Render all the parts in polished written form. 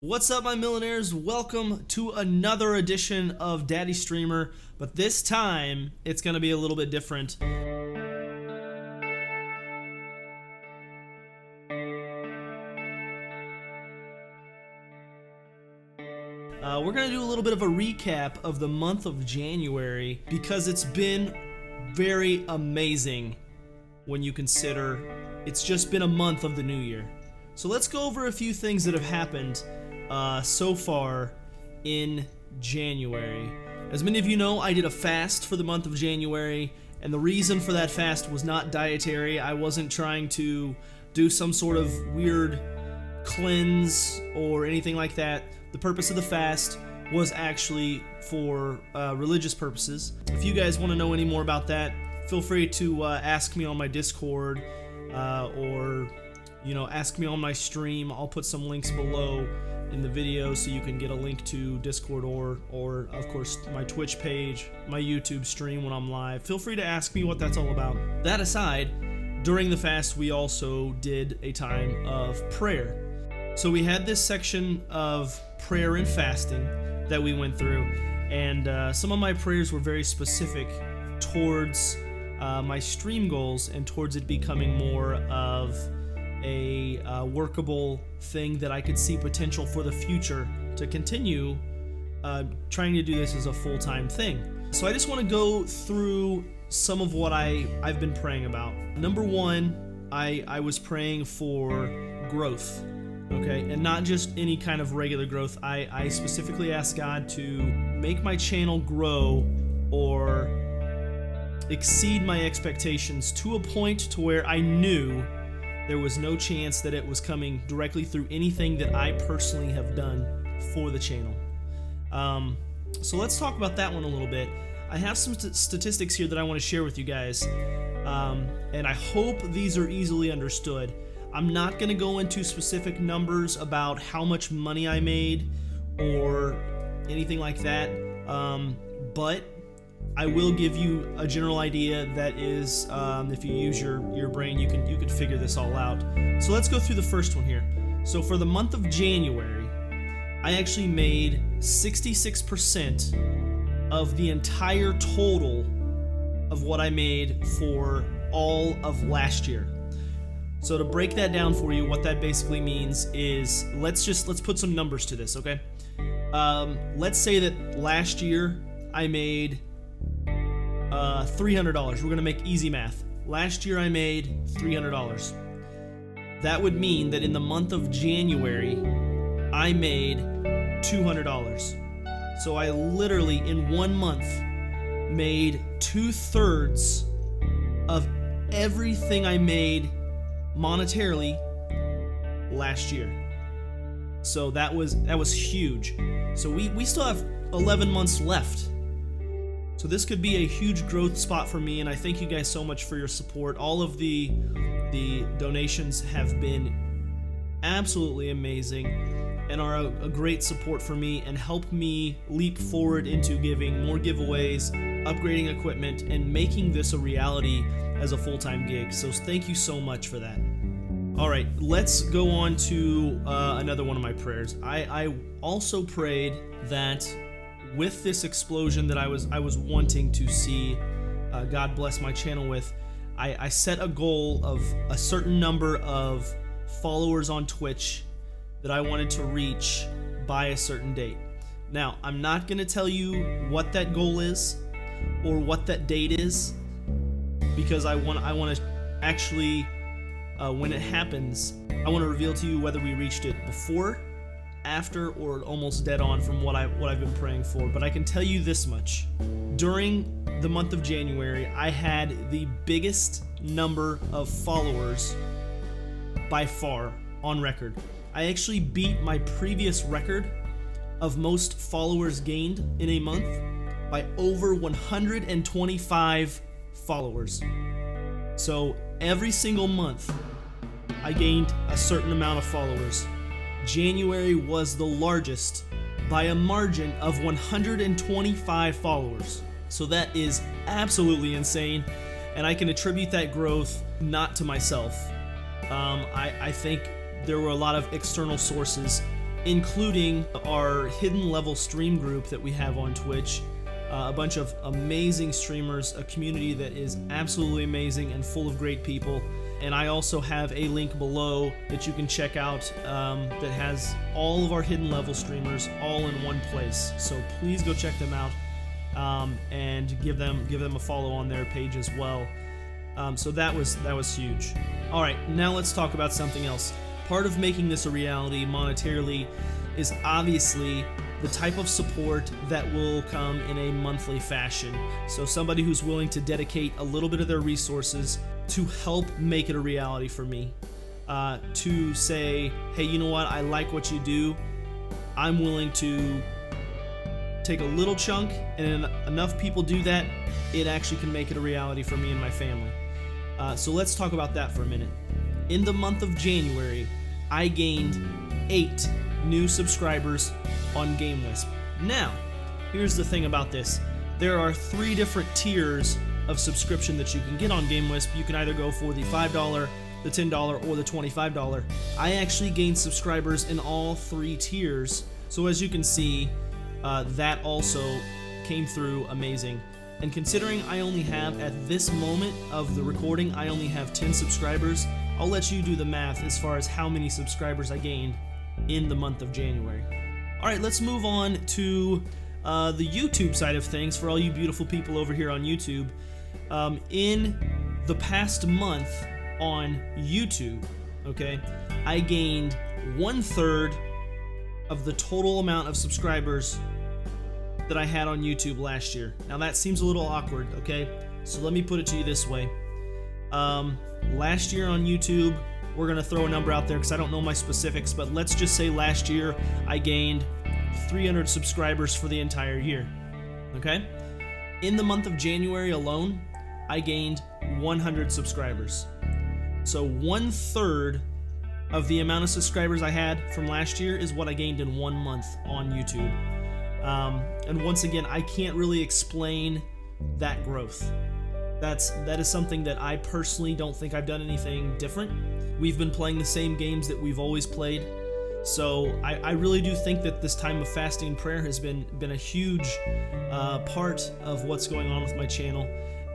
What's up, my millionaires? Welcome to another edition of Daddy Streamer, but this time it's going to be a little bit different. We're going to do a little bit of a recap of the month of January because it's been very amazing when you consider it's just been a month of the new year. So let's go over a few things that have happened so far in January. As many of you know, I did a fast for the month of January, and the reason for that fast was not dietary. I wasn't trying to do some sort of weird cleanse or anything like that. The purpose of the fast was actually for religious purposes. If you guys want to know any more about that, feel free to ask me on my Discord or ask me on my stream. I'll put some links below in the video so you can get a link to Discord or of course my Twitch page, my YouTube stream when I'm live. Feel free to ask me what that's all about. That aside, during the fast we also did a time of prayer. So we had this section of prayer and fasting that we went through, and some of my prayers were very specific towards my stream goals and towards it becoming more of a workable thing that I could see potential for the future to continue trying to do this as a full-time thing. So I just want to go through some of what I've been praying about. Number one, I was praying for growth, okay, and not just any kind of regular growth. I specifically asked God to make my channel grow or exceed my expectations to a point to where I knew there was no chance that it was coming directly through anything that I personally have done for the channel. So let's talk about that one a little bit. I have some statistics here that I want to share with you guys, and I hope these are easily understood. I'm not going to go into specific numbers about how much money I made or anything like that, but I will give you a general idea that is, if you use your brain, you can figure this all out. So let's go through the first one here. So for the month of January, I actually made 66% of the entire total of what I made for all of last year. So to break that down for you, what that basically means is, let's put some numbers to this, okay? Let's say that last year I made $300. We're going to make easy math. Last year I made $300. That would mean that in the month of January, I made $200. So I literally, in 1 month, made 2/3 of everything I made monetarily last year. So that was huge. So we still have 11 months left. So this could be a huge growth spot for me, and I thank you guys so much for your support. All of the donations have been absolutely amazing and are a great support for me and help me leap forward into giving more giveaways, upgrading equipment, and making this a reality as a full-time gig. So thank you so much for that. All right, let's go on to another one of my prayers. I also prayed that with this explosion that I was wanting to see God bless my channel with, I set a goal of a certain number of followers on Twitch that I wanted to reach by a certain date. Now, I'm not going to tell you what that goal is or what that date is, because I want to actually, when it happens, I want to reveal to you whether we reached it before, after, or almost dead on from what I've been praying for. But I can tell you this much: during the month of January, I had the biggest number of followers by far on record. I actually beat my previous record of most followers gained in a month by over 125 followers. So every single month I gained a certain amount of followers. January was the largest by a margin of 125 followers. So that is absolutely insane, and I can attribute that growth not to myself. I think there were a lot of external sources including our hidden level stream group that we have on Twitch. A bunch of amazing streamers, a community that is absolutely amazing and full of great people. And I also have a link below that you can check out that has all of our hidden level streamers all in one place. So please go check them out and give them a follow on their page as well. So that was huge. All right, now let's talk about something else. Part of making this a reality monetarily is obviously the type of support that will come in a monthly fashion. So somebody who's willing to dedicate a little bit of their resources to help make it a reality for me. To say, hey, you know what, I like what you do. I'm willing to take a little chunk, and enough people do that, it actually can make it a reality for me and my family. So let's talk about that for a minute. In the month of January, I gained 8 new subscribers on GameWisp. Now, here's the thing about this. There are 3 different tiers of subscription that you can get on GameWisp. You can either go for the $5, the $10, or the $25. I actually gained subscribers in all 3 tiers. So as you can see, that also came through amazing. And considering I only have, at this moment of the recording, I only have 10 subscribers, I'll let you do the math as far as how many subscribers I gained in the month of January. Alright, let's move on to the YouTube side of things for all you beautiful people over here on YouTube. In the past month on YouTube, okay, I gained 1/3 of the total amount of subscribers that I had on YouTube last year. Now that seems a little awkward, okay? So let me put it to you this way. Last year on YouTube, we're gonna throw a number out there because I don't know my specifics, but let's just say last year I gained 300 subscribers for the entire year, okay? In the month of January alone, I gained 100 subscribers. So 1/3 of the amount of subscribers I had from last year is what I gained in 1 month on YouTube. And once again, I can't really explain that growth. That is something that I personally don't think I've done anything different. We've been playing the same games that we've always played. So I really do think that this time of fasting and prayer has been a huge part of what's going on with my channel.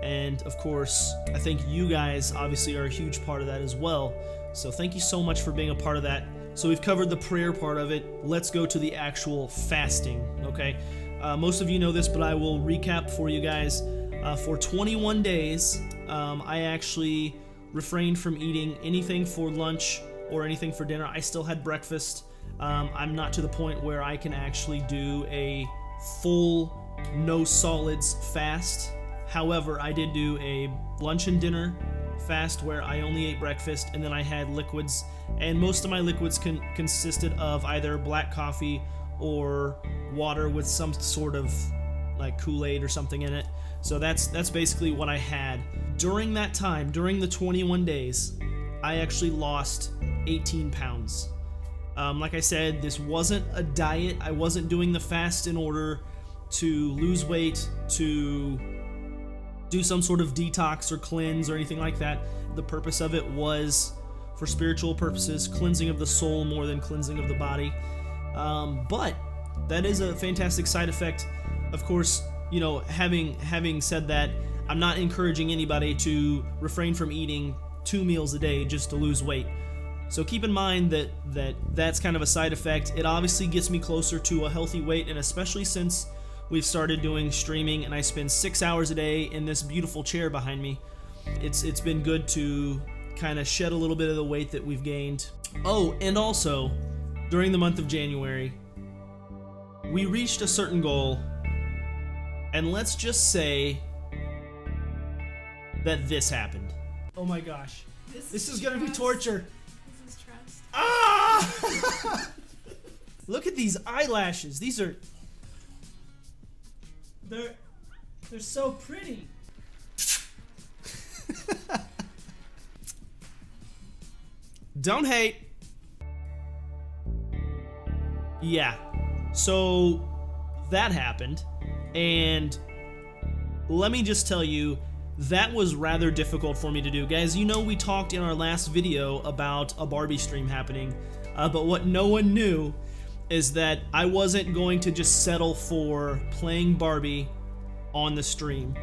And of course, I think you guys obviously are a huge part of that as well. So thank you so much for being a part of that. So we've covered the prayer part of it. Let's go to the actual fasting, okay? Most of you know this, but I will recap for you guys. For 21 days, I actually refrained from eating anything for lunch or anything for dinner. I still had breakfast. I'm not to the point where I can actually do a full no solids fast. However, I did do a lunch and dinner fast where I only ate breakfast, and then I had liquids, and most of my liquids consisted of either black coffee or water with some sort of like Kool-Aid or something in it. So that's basically what I had. During that time, during the 21 days, I actually lost 18 pounds. Like I said, this wasn't a diet. I wasn't doing the fast in order to lose weight, to do some sort of detox or cleanse or anything like that. The purpose of it was for spiritual purposes, cleansing of the soul more than cleansing of the body. But that is a fantastic side effect. Of course, you know, having said that, I'm not encouraging anybody to refrain from eating 2 meals a day just to lose weight. So keep in mind that that's kind of a side effect. It obviously gets me closer to a healthy weight, and especially since we've started doing streaming and I spend 6 hours a day in this beautiful chair behind me, it's been good to kind of shed a little bit of the weight that we've gained. Oh, and also, during the month of January, we reached a certain goal, and let's just say that this happened. Oh my gosh. This is gonna be torture. This is trust. Ah! Look at these eyelashes. These are... They're so pretty. Don't hate. Yeah. So that happened, and let me just tell you, that was rather difficult for me to do. Guys, you know we talked in our last video about a Barbie stream happening, but what no one knew is that I wasn't going to just settle for playing Barbie on the stream.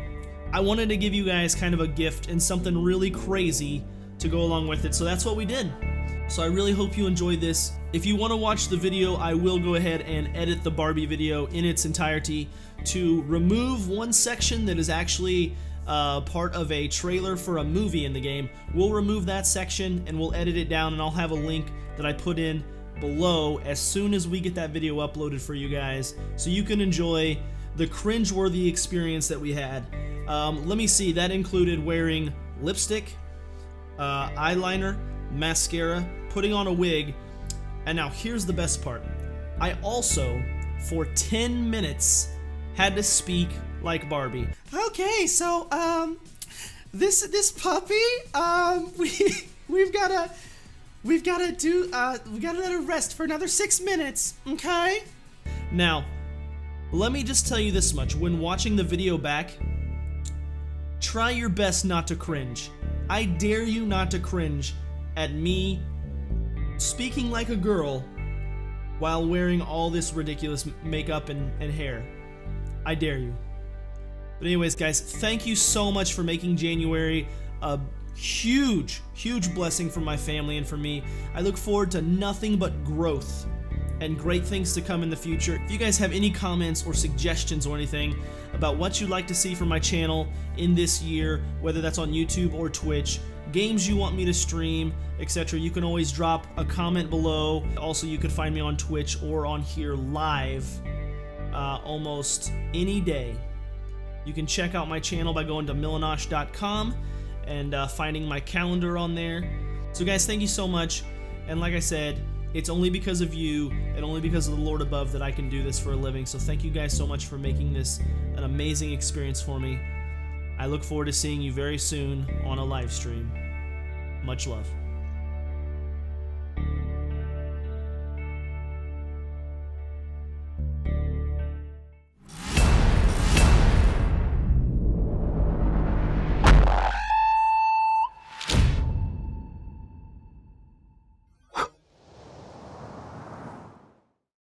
I wanted to give you guys kind of a gift and something really crazy to go along with it, so that's what we did. So I really hope you enjoyed this. If you want to watch the video, I will go ahead and edit the Barbie video in its entirety to remove one section that is actually part of a trailer for a movie in the game. We'll remove that section and we'll edit it down, and I'll have a link that I put in below as soon as we get that video uploaded for you guys, so you can enjoy the cringeworthy experience that we had. Let me see, that included wearing lipstick, eyeliner, mascara, putting on a wig, and now here's the best part. I also, for 10 minutes, had to speak like Barbie. Okay, so this puppy, we've gotta let her rest for another 6 minutes, okay? Now, let me just tell you this much: when watching the video back, try your best not to cringe. I dare you not to cringe at me speaking like a girl while wearing all this ridiculous makeup and hair. I dare you. But anyways, guys, thank you so much for making January a huge blessing for my family and for me. I look forward to nothing but growth and great things to come in the future. If you guys have any comments or suggestions or anything about what you'd like to see from my channel in this year, whether that's on YouTube or Twitch, games you want me to stream, etc., you can always drop a comment below. Also, you could find me on Twitch or on here live almost any day. You can check out my channel by going to Millinosch.com and finding my calendar on there. So guys, thank you so much, and like I said, it's only because of you and only because of the Lord above that I can do this for a living. So thank you guys so much for making this an amazing experience for me. I look forward to seeing you very soon on a live stream. Much love.